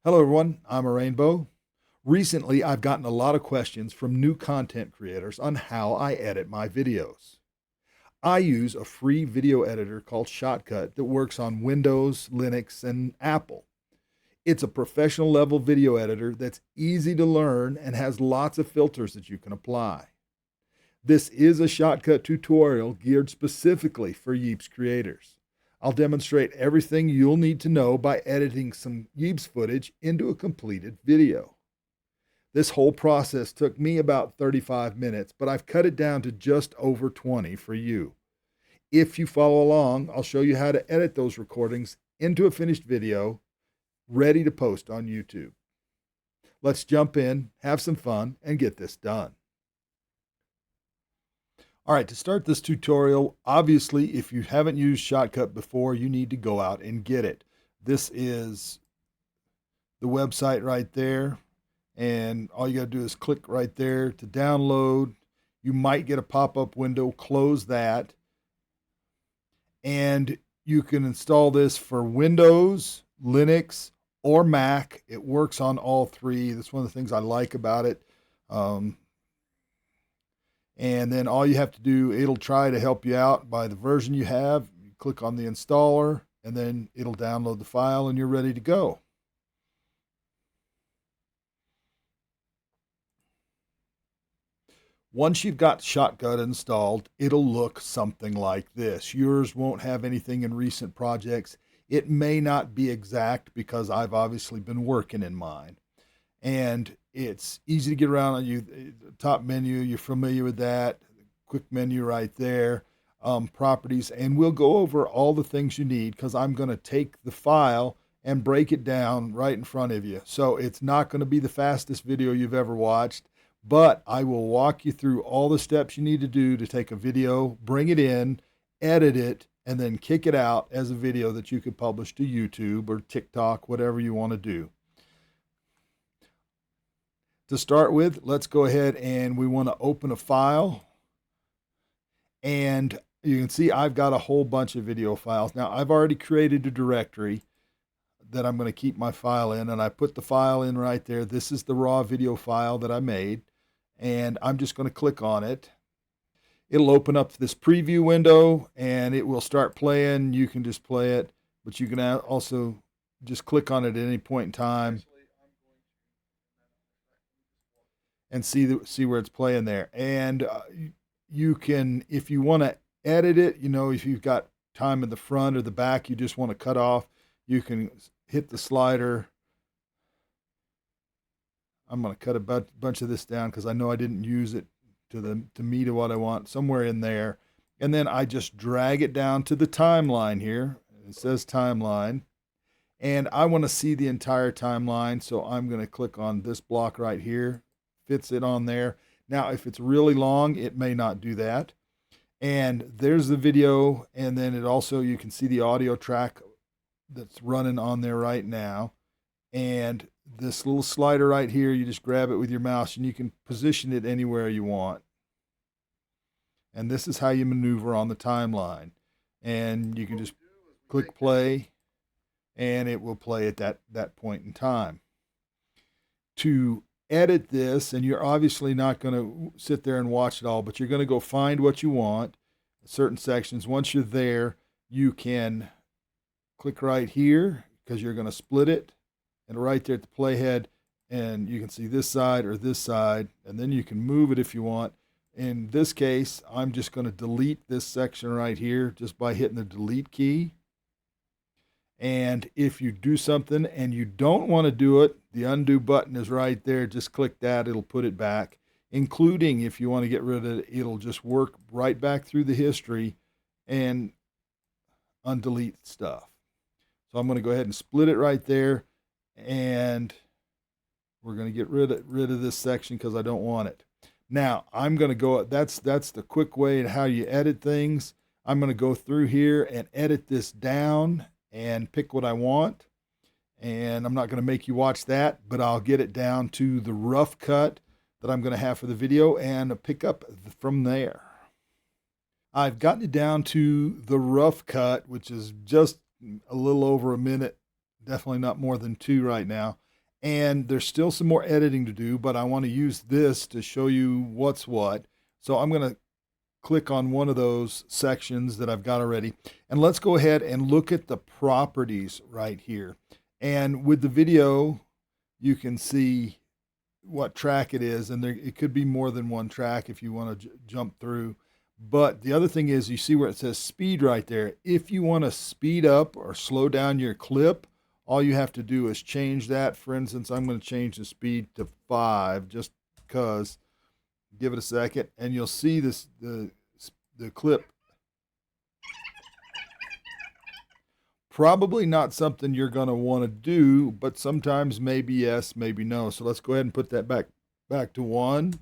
Hello everyone, I'm a Rainbow. Recently, I've gotten a lot of questions from new content creators on how I edit my videos. I use a free video editor called Shotcut that works on Windows, Linux, and Apple. It's a professional level video editor that's easy to learn and has lots of filters that you can apply. This is a Shotcut tutorial geared specifically for Yeeps creators. I'll demonstrate everything you'll need to know by editing some Yeeps footage into a completed video. This whole process took me about 35 minutes, but I've cut it down to just over 20 for you. If you follow along, I'll show you how to edit those recordings into a finished video ready to post on YouTube. Let's jump in, have some fun, and get this done. All right, to start this tutorial, obviously, if you haven't used Shotcut before, you need to go out and get it. This is the website right there, and all you got to do is click right there to download. You might get a pop-up window, close that, and you can install this for Windows, Linux, or Mac. It works on all three. That's one of the things I like about it. And then all you have to do, it'll try to help you out by the version you have. You click on the installer, and then it'll download the file, and you're ready to go. Once you've got Shotcut installed, it'll look something like this. Yours won't have anything in recent projects. It may not be exact because I've obviously been working in mine. And it's easy to get around on you. Top menu, you're familiar with that. Quick menu right there. Properties, and we'll go over all the things you need because I'm going to take the file and break it down right in front of you. So it's not going to be the fastest video you've ever watched, but I will walk you through all the steps you need to do to take a video, bring it in, edit it, and then kick it out as a video that you could publish to YouTube or TikTok, whatever you want to do. To start with, let's go ahead and we want to open a file. And you can see I've got a whole bunch of video files. Now, I've already created a directory that I'm going to keep my file in, and I put the file in right there. This is the raw video file that I made, and I'm just going to click on it. It'll open up this preview window, and it will start playing. You can just play it, but you can also just click on it at any point in time and see where it's playing there. And you can, if you want to edit it, if you've got time in the front or the back you just want to cut off, you can hit the slider. I'm going to cut a bunch of this down because I know I didn't use it to meet what I want, somewhere in there. And then I just drag it down to the timeline here. It says timeline. And I want to see the entire timeline, so I'm going to click on this block right here. Fits it on there. Now, if it's really long, it may not do that. And there's the video, and then it also, you can see the audio track that's running on there right now. And this little slider right here, you just grab it with your mouse, and you can position it anywhere you want. And this is how you maneuver on the timeline. And you can just click play, and it will play at that point in time. To edit this, and you're obviously not going to sit there and watch it all, but you're going to go find what you want, certain sections. Once you're there, you can click right here because you're going to split it, and right there at the playhead, and you can see this side or this side, and then you can move it if you want. In this case, I'm just going to delete this section right here just by hitting the delete key. And if you do something and you don't want to do it, the undo button is right there. Just click that. It'll put it back, including if you want to get rid of it, it'll just work right back through the history and undelete stuff. So I'm going to go ahead and split it right there, and we're going to get rid of this section because I don't want it. Now, I'm going to go, that's the quick way to how you edit things. I'm going to go through here and edit this down and pick what I want. And I'm not going to make you watch that, but I'll get it down to the rough cut that I'm going to have for the video and pick up from there. I've gotten it down to the rough cut, which is just a little over a minute, definitely not more than 2 right now. And there's still some more editing to do, but I want to use this to show you what's what. So I'm going to click on one of those sections that I've got already. And let's go ahead and look at the properties right here. And with the video, you can see what track it is, and it could be more than one track if you want to jump through. But the other thing is, you see where it says speed right there. If you want to speed up or slow down your clip, all you have to do is change that. For instance, I'm going to change the speed to 5 just because. Give it a second, and you'll see this the clip. Probably not something you're going to want to do, but sometimes maybe yes, maybe no. So let's go ahead and put that back to 1.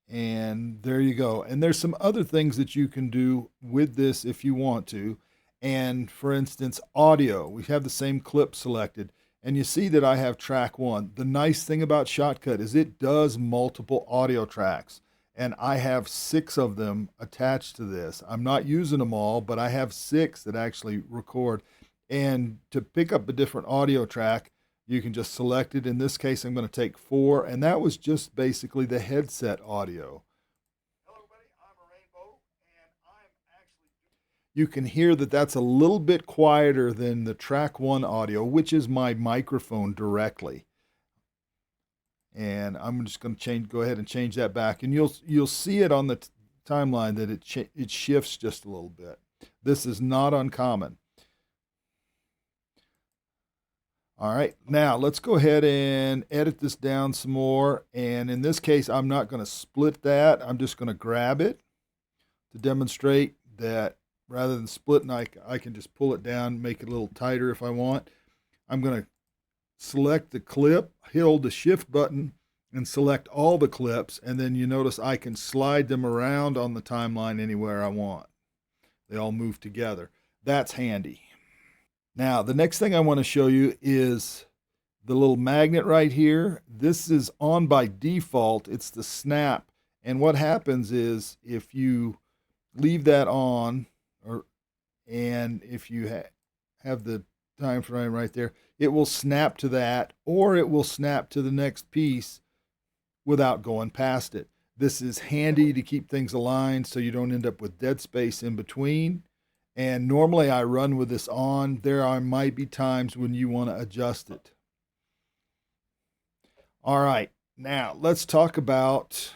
And there you go. And there's some other things that you can do with this if you want to. And for instance, audio, we have the same clip selected. And you see that I have track 1. The nice thing about Shotcut is it does multiple audio tracks. And I have 6 of them attached to this. I'm not using them all, but I have 6 that actually record. And to pick up a different audio track, you can just select it. In this case, I'm going to take 4, and that was just basically the headset audio. Hello, everybody. I'm a Rainbow, and I'm actually... You can hear that that's a little bit quieter than the track 1 audio, which is my microphone directly. And I'm just going to go ahead and change that back, and you'll see it on the timeline that it shifts just a little bit. This is not uncommon. All right, now let's go ahead and edit this down some more. And in this case, I'm not going to split that. I'm just going to grab it to demonstrate that rather than splitting, I can just pull it down, make it a little tighter if I want. I'm going to select the clip, hold the shift button, and select all the clips. And then you notice I can slide them around on the timeline anywhere I want. They all move together. That's handy. Now, the next thing I want to show you is the little magnet right here. This is on by default. It's the snap. And what happens is if you leave that on, and if you have the time frame right there, it will snap to that, or it will snap to the next piece without going past it. This is handy to keep things aligned so you don't end up with dead space in between. And normally I run with this on. There might be times when you want to adjust it. All right, now let's talk about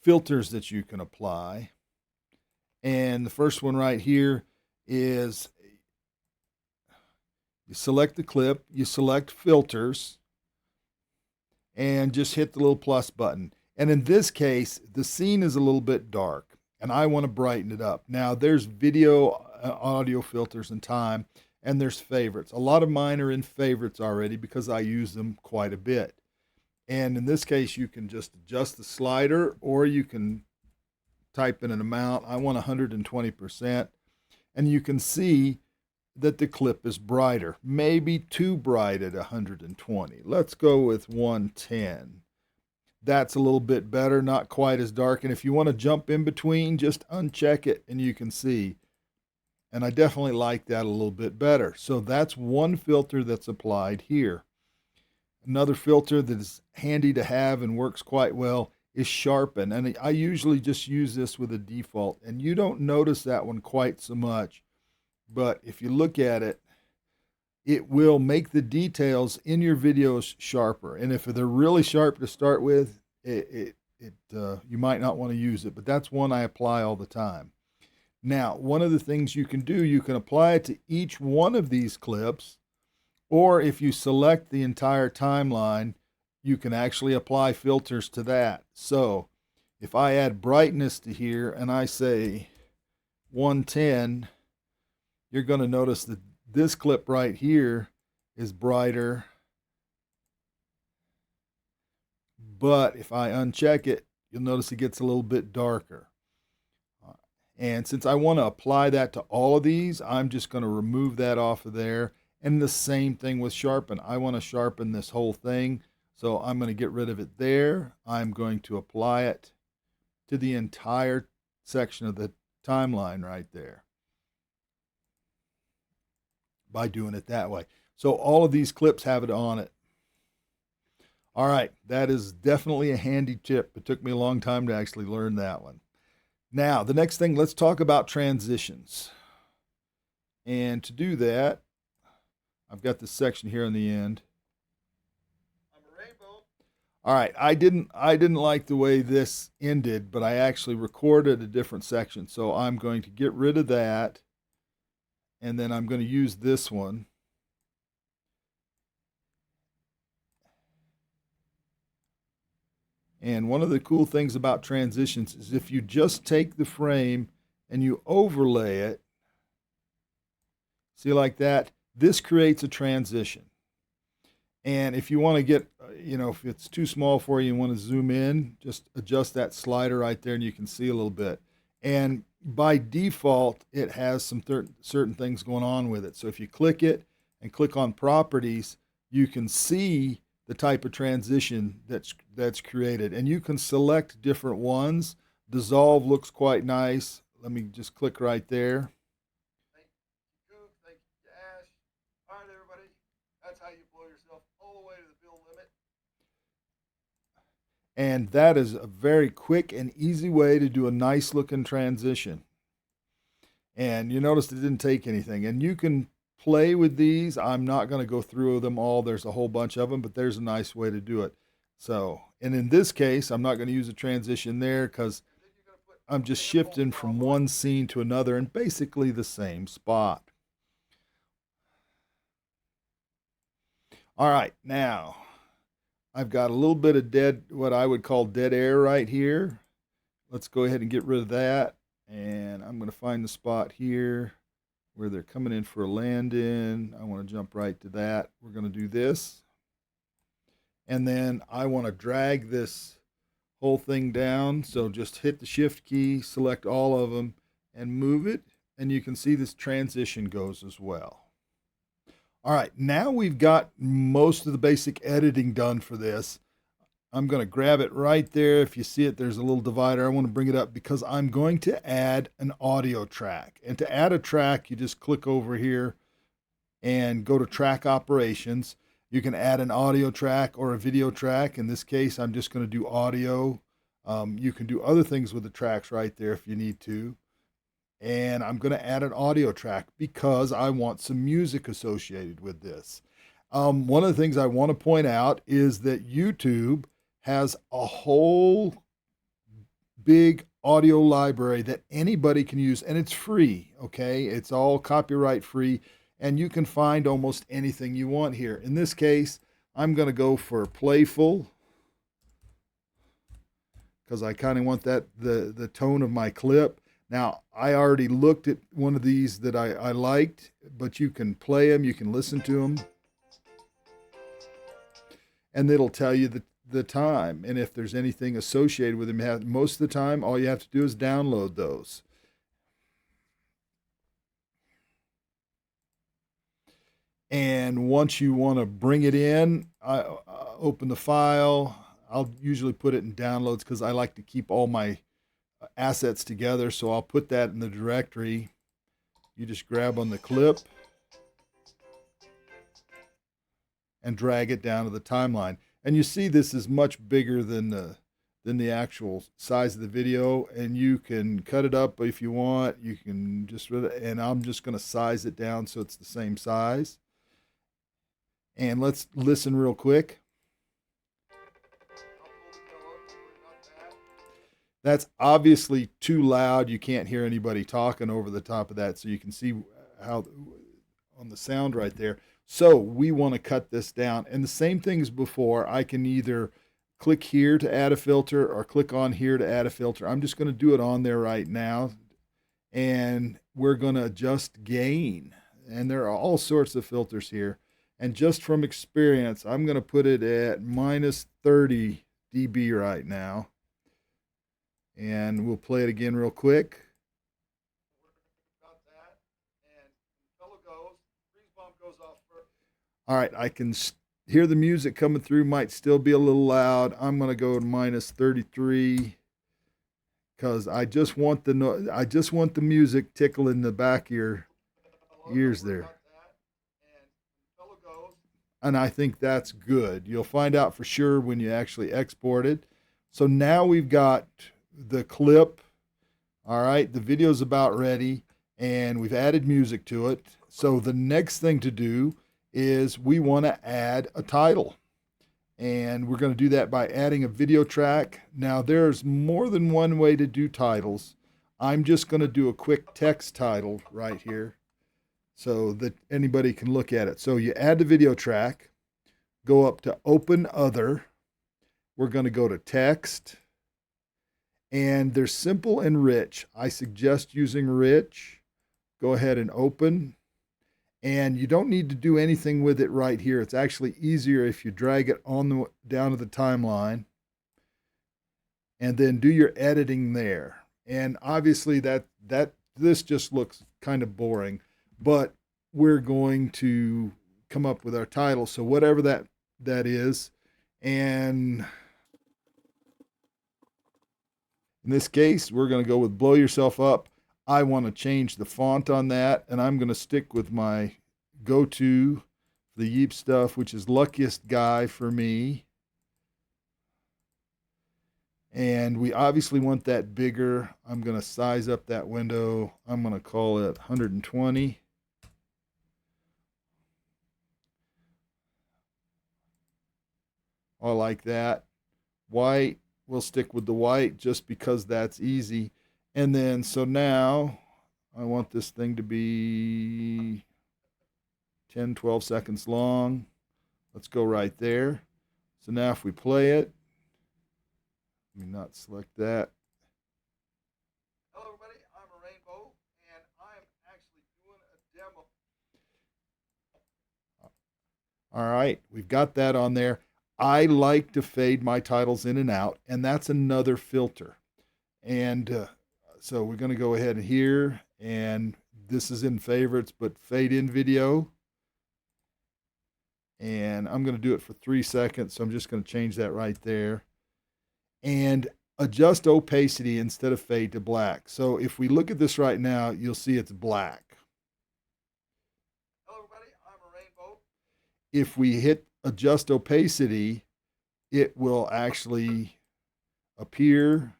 filters that you can apply. And the first one right here is you select the clip, you select filters, and just hit the little plus button. And in this case, the scene is a little bit dark, and I want to brighten it up. Now, there's video, audio filters and time, and there's favorites. A lot of mine are in favorites already because I use them quite a bit. And in this case, you can just adjust the slider, or you can type in an amount. I want 120%. And you can see that the clip is brighter, maybe too bright at 120. Let's go with 110. That's a little bit better, not quite as dark. And if you want to jump in between, just uncheck it and you can see. And I definitely like that a little bit better. So that's one filter that's applied here. Another filter that is handy to have and works quite well is sharpen. And I usually just use this with a default. And you don't notice that one quite so much. But if you look at it, it will make the details in your videos sharper. And if they're really sharp to start with, you might not want to use it, but that's one I apply all the time. Now, one of the things you can do, you can apply it to each one of these clips, or if you select the entire timeline, you can actually apply filters to that. So if I add brightness to here and I say 110, you're going to notice that this clip right here is brighter, but if I uncheck it, you'll notice it gets a little bit darker. And since I want to apply that to all of these, I'm just going to remove that off of there. And the same thing with sharpen. I want to sharpen this whole thing, so I'm going to get rid of it there. I'm going to apply it to the entire section of the timeline right there. by doing it that way. So all of these clips have it on it. All right, that is definitely a handy tip. It took me a long time to actually learn that one. Now, the next thing, let's talk about transitions. And to do that, I've got this section here on the end. I'm a rainbow. All right, I didn't like the way this ended, but I actually recorded a different section. So I'm going to get rid of that, and then I'm going to use this one. And one of the cool things about transitions is if you just take the frame and you overlay it, see like that, this creates a transition. And if you want to get, if it's too small for you and want to zoom in, just adjust that slider right there and you can see a little bit. And by default, it has some certain things going on with it. So if you click it and click on properties, you can see the type of transition that's created, and you can select different ones. Dissolve looks quite nice. Let me just click right there. Thank you, thank you, Ash. All right, everybody, that's how you blow yourself all the way to the bill limit. And that is a very quick and easy way to do a nice looking transition. And you notice it didn't take anything, and you can play with these. I'm not going to go through them all. There's a whole bunch of them, but there's a nice way to do it. So, and in this case, I'm not going to use a transition there because I'm just shifting from one scene to another in basically the same spot. All right, now I've got a little bit of what I would call dead air right here. Let's go ahead and get rid of that. And I'm going to find the spot here where they're coming in for a land-in. I want to jump right to that. We're going to do this. And then I want to drag this whole thing down. So just hit the shift key, select all of them, and move it. And you can see this transition goes as well. All right, now we've got most of the basic editing done for this. I'm going to grab it right there. If you see it, there's a little divider. I want to bring it up because I'm going to add an audio track. And to add a track, you just click over here and go to track operations. You can add an audio track or a video track. In this case, I'm just going to do audio. You can do other things with the tracks right there if you need to. And I'm going to add an audio track because I want some music associated with this. One of the things I want to point out is that YouTube has a whole big audio library that anybody can use, and it's free, okay? It's all copyright free, and you can find almost anything you want here. In this case, I'm going to go for playful because I kind of want that the tone of my clip. Now, I already looked at one of these that I liked, but you can play them, you can listen to them, and it'll tell you the time. And if there's anything associated with them, most of the time, all you have to do is download those. And once you want to bring it in, I open the file. I'll usually put it in downloads because I like to keep all my assets together. So I'll put that in the directory. You just grab on the clip and drag it down to the timeline. And you see this is much bigger than the actual size of the video, and you can cut it up if you want. You can just, and I'm just going to size it down so it's the same size. And let's listen real quick. That's obviously too loud. You can't hear anybody talking over the top of that, so you can see how on the sound right there. So we want to cut this down. And the same thing as before, I can either click here to add a filter or click on here to add a filter. I'm just going to do it on there right now. And we're going to adjust gain. And there are all sorts of filters here. And just from experience, I'm going to put it at minus 30 dB right now. And we'll play it again real quick. All right, I can hear the music coming through. Might still be a little loud. I'm going to go to minus 33 because I just want the music tickling the back of your ears there. And I think that's good. You'll find out for sure when you actually export it. So now we've got the clip. All right, the video's about ready, and we've added music to it. So the next thing to do is we want to add a title. And we're going to do that by adding a video track. Now, there's more than one way to do titles. I'm just going to do a quick text title right here so that anybody can look at it. So you add the video track, go up to Open Other. We're going to go to Text. And they're simple and rich. I suggest using rich. Go ahead and open. And you don't need to do anything with it right here. It's actually easier if you drag it on down to the timeline and then do your editing there. And obviously this just looks kind of boring, but we're going to come up with our title. So whatever that is. And in this case, we're going to go with Blow Yourself Up. I want to change the font on that, and I'm going to stick with my go-to, the Yeeps stuff, which is Luckiest Guy for me. And we obviously want that bigger. I'm going to size up that window. I'm going to call it 120. I like that. White, we'll stick with the white just because that's easy. And then, so now I want this thing to be 10, 12 seconds long. Let's go right there. So now if we play it, let me not select that. Hello everybody, I'm a Rainbow, and I'm actually doing a demo. All right, we've got that on there. I like to fade my titles in and out, and that's another filter. And so we're going to go ahead here, and this is in favorites, but fade in video. And I'm going to do it for 3 seconds, so I'm just going to change that right there. And adjust opacity instead of fade to black. So if we look at this right now, you'll see it's black. Hello everybody, I'm a Rainbow. If we hit adjust opacity, it will actually appear.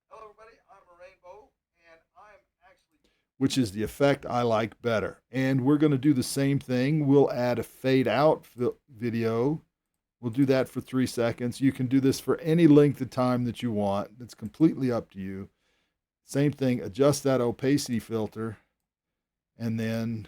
Hello everybody, I'm a Rainbow, and I'm actually, which is the effect I like better. And we're going to do the same thing. We'll add a fade out video. We'll do that for 3 seconds. You can do this for any length of time that you want. It's completely up to you. Same thing, adjust that opacity filter, and then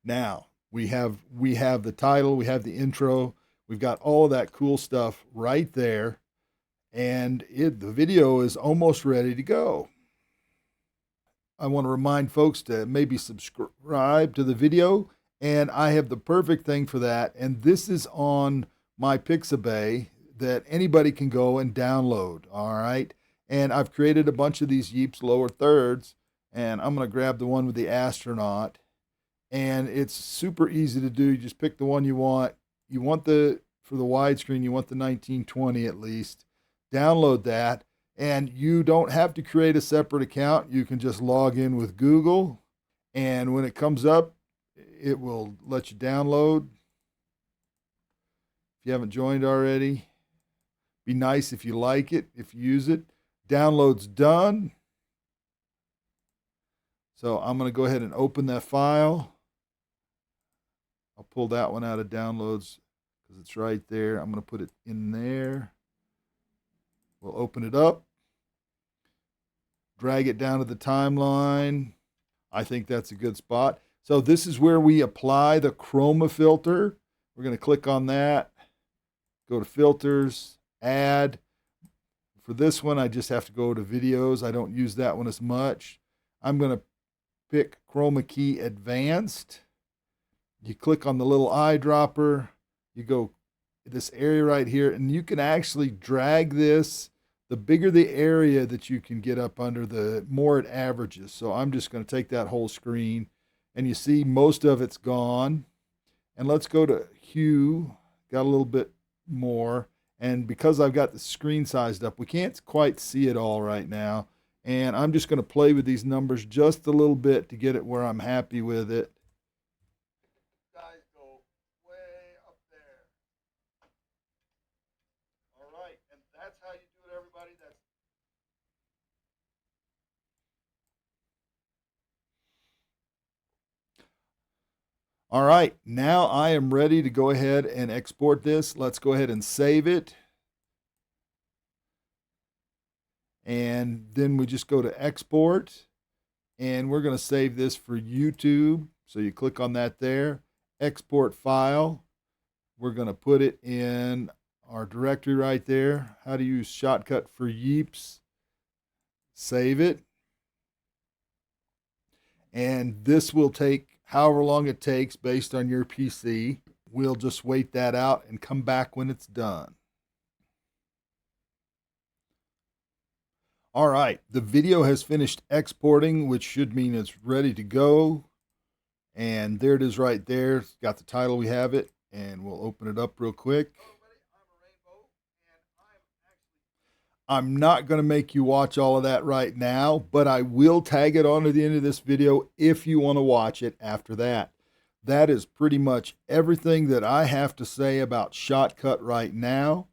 now we have the title, we have the intro, we've got all of that cool stuff right there, and the video is almost ready to go. I want to remind folks to maybe subscribe to the video, and I have the perfect thing for that, and this is on my Pixabay that anybody can go and download, all right? And I've created a bunch of these Yeeps lower thirds, and I'm going to grab the one with the astronaut. And it's super easy to do. You just pick the one you want. You want for the widescreen, you want the 1920 at least. Download that. And you don't have to create a separate account. You can just log in with Google. And when it comes up, it will let you download. If you haven't joined already, be nice if you like it, if you use it. Download's done. So I'm going to go ahead and open that file. I'll pull that one out of downloads because it's right there. I'm going to put it in there. We'll open it up. Drag it down to the timeline. I think that's a good spot. So this is where we apply the chroma filter. We're going to click on that. Go to filters, add. For this one, I just have to go to videos. I don't use that one as much. I'm going to pick chroma key advanced. You click on the little eyedropper, you go this area right here, and you can actually drag this. The bigger the area that you can get up under, the more it averages. So I'm just going to take that whole screen, and you see most of it's gone. And let's go to hue, got a little bit more. And because I've got the screen sized up, we can't quite see it all right now. And I'm just going to play with these numbers just a little bit to get it where I'm happy with it. Guys go way up there. All right, and that's how you do it, everybody. All right, now I am ready to go ahead and export this. Let's go ahead and save it. And then we just go to export, and we're going to save this for YouTube. So you click on that there, export file. We're going to put it in our directory right there. How to use Shotcut for Yeeps. Save it. And this will take however long it takes based on your PC. We'll just wait that out and come back when it's done. All right, the video has finished exporting, which should mean it's ready to go. And there it is right there. It's got the title, we have it, and we'll open it up real quick. I'm not going to make you watch all of that right now, but I will tag it on to the end of this video if you want to watch it after that. That is pretty much everything that I have to say about Shotcut right now.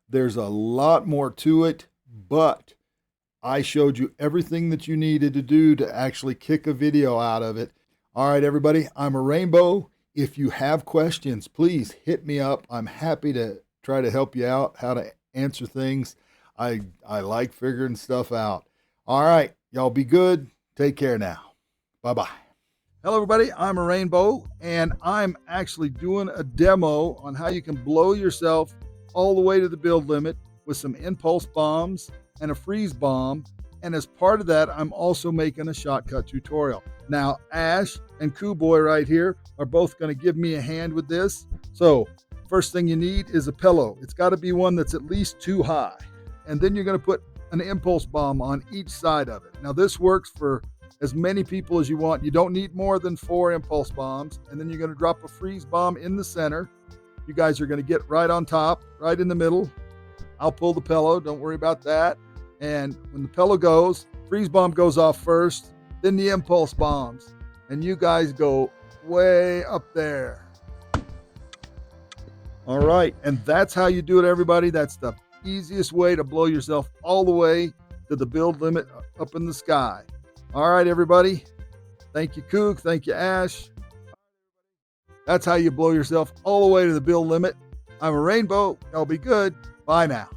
There's a lot more to it, but I showed you everything that you needed to do to actually kick a video out of it. All right, everybody, I'm a Rainbow. If you have questions, please hit me up. I'm happy to try to help you out, how to answer things. I like figuring stuff out. All right, y'all be good. Take care now. Bye-bye. Hello, everybody. I'm a Rainbow, and I'm actually doing a demo on how you can blow yourself all the way to the build limit with some impulse bombs and a freeze bomb. And as part of that, I'm also making a Shotcut tutorial. Now, Ash and Coo-Boy right here are both going to give me a hand with this. So first thing you need is a pillow. It's got to be one that's at least 2 high. And then you're going to put an impulse bomb on each side of it. Now this works for as many people as you want. You don't need more than 4 impulse bombs. And then you're going to drop a freeze bomb in the center. You guys are going to get right on top, right in the middle. I'll pull the pillow, don't worry about that. And when the pillow goes, freeze bomb goes off first, then the impulse bombs. And you guys go way up there. All right, and that's how you do it, everybody. That's the easiest way to blow yourself all the way to the build limit up in the sky. All right, everybody. Thank you, Kook. Thank you, Ash. That's how you blow yourself all the way to the build limit. I'm a Rainbow. Y'all be good. Bye now.